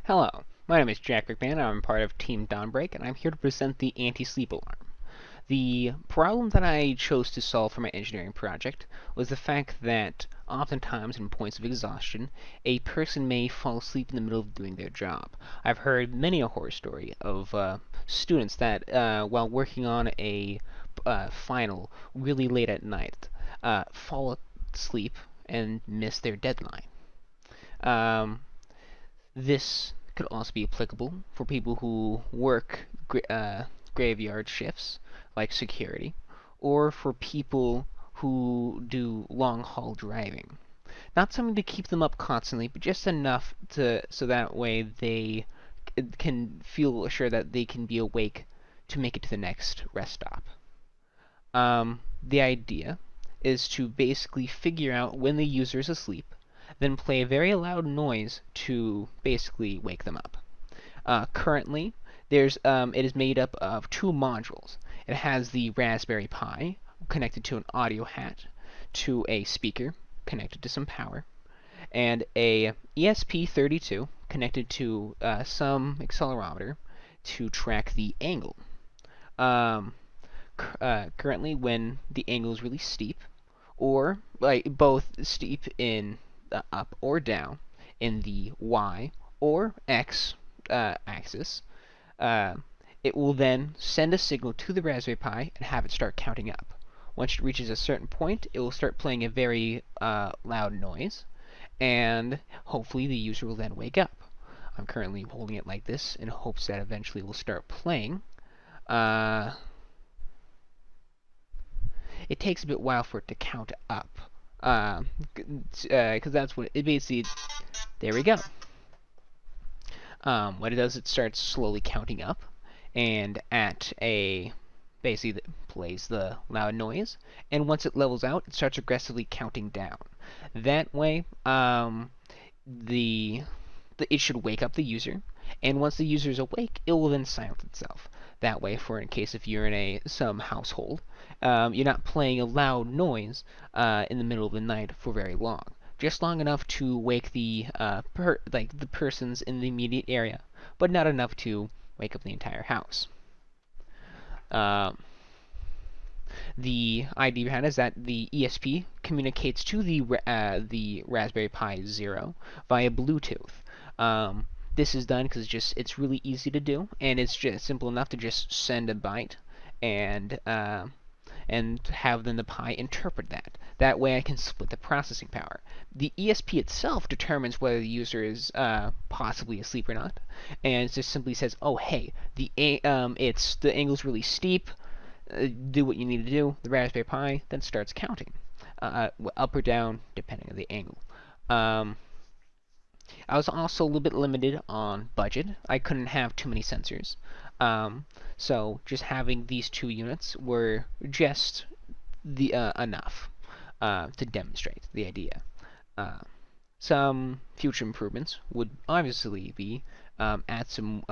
Hello, my name is Jack McMahon. I'm part of Team Dawnbreak, and I'm here to present the anti-sleep alarm. The problem that I chose to solve for my engineering project was the fact that oftentimes in points of exhaustion, a person may fall asleep in the middle of doing their job. I've heard many a horror story of students that, while working on a final really late at night, fall asleep and miss their deadline. Um, this could also be applicable for people who work graveyard shifts, like security, or for people who do long haul driving. Not something to keep them up constantly, but just enough to so that way they can feel assured that they can be awake to make it to the next rest stop. The idea is to basically figure out when the user is asleep, then play a very loud noise to basically wake them up. Currently, it is made up of two modules. It has the Raspberry Pi connected to an audio hat, to a speaker connected to some power, and a ESP32 connected to some accelerometer to track the angle. Um, Currently, when the angle is really steep, or like both steep in the up or down in the y or x axis, uh, it will then send a signal to the Raspberry Pi and have it start counting up. Once it reaches a certain point, it will start playing a very loud noise, and hopefully the user will then wake up. I'm currently holding it like this in hopes that eventually it will start playing. Uh, it takes a bit while for it to count up. Because that's what it basically. There we go. What it does, it starts slowly counting up, and at a basically plays the loud noise, and once it levels out, it starts aggressively counting down. That way, the it should wake up the user, and once the user is awake, it will then silence itself. That way, for in case if you're in some household, you're not playing a loud noise in the middle of the night for very long, just long enough to wake the persons in the immediate area, but not enough to wake up the entire house. Um, the idea behind it is that the ESP communicates to the Raspberry Pi Zero via Bluetooth. This is done because it's really easy to do, and it's just simple enough to just send a byte and have then the Pi interpret that. That way I can split the processing power. The ESP itself determines whether the user is possibly asleep or not, and it just simply says, "Oh, hey, the angle's really steep. Do what you need to do." The Raspberry Pi then starts counting, up or down depending on the angle. I was also a little bit limited on budget. I couldn't have too many sensors. So just having these two units were just enough to demonstrate the idea. Some future improvements would obviously be add some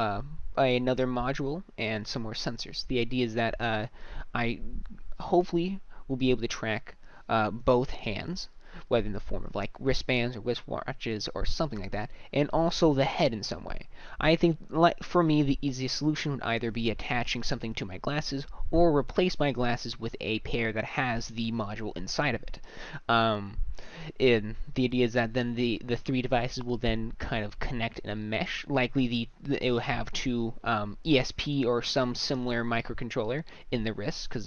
another module and some more sensors. The idea is that I hopefully will be able to track both hands, whether in the form of like wristbands or wristwatches or something like that, and also the head in some way. I think, like for me, the easiest solution would either be attaching something to my glasses or replace my glasses with a pair that has the module inside of it. And the idea is that then the three devices will then kind of connect in a mesh. Likely it will have two ESP or some similar microcontroller in the wrist because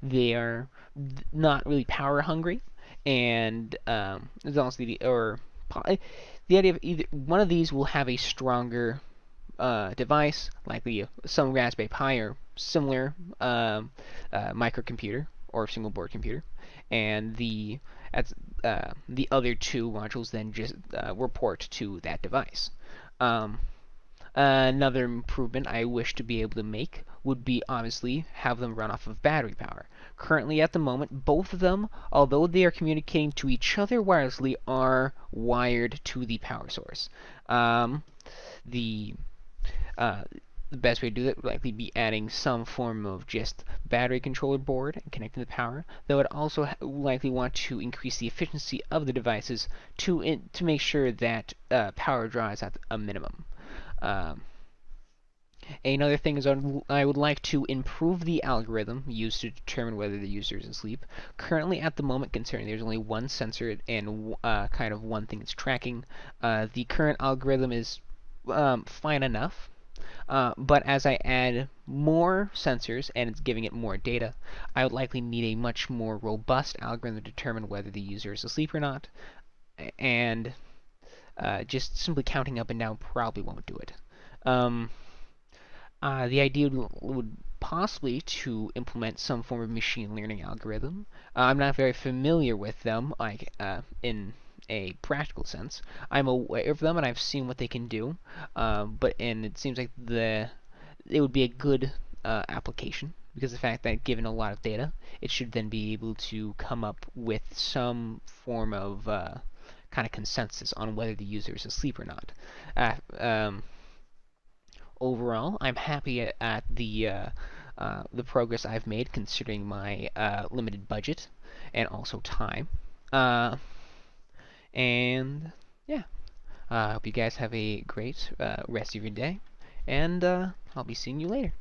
they are not really power hungry, and there's also the idea of either one of these will have a stronger device, likely some Raspberry Pi or similar microcomputer or single board computer, and the other two modules then just report to that device. Um, Another improvement I wish to be able to make would be obviously have them run off of battery power. Currently, at the moment, both of them, although they are communicating to each other wirelessly, are wired to the power source. The uh, the best way to do that would likely be adding some form of just battery controller board and connecting the power. Though I'd also likely want to increase the efficiency of the devices to make sure that power draw is at a minimum. Um, Another thing is I would like to improve the algorithm used to determine whether the user is asleep. Currently, at the moment, considering there's only one sensor and kind of one thing it's tracking, the current algorithm is fine enough. But as I add more sensors and it's giving it more data, I would likely need a much more robust algorithm to determine whether the user is asleep or not. And just simply counting up and down probably won't do it. Um, the idea would possibly to implement some form of machine learning algorithm. I'm not very familiar with them, like in a practical sense. I'm aware of them and I've seen what they can do, and it seems like it would be a good application because the fact that given a lot of data, it should then be able to come up with some form of kind of consensus on whether the user is asleep or not. Uh, um, Overall, I'm happy at the progress I've made considering my limited budget and also time. Uh, and yeah, I hope you guys have a great rest of your day, and I'll be seeing you later.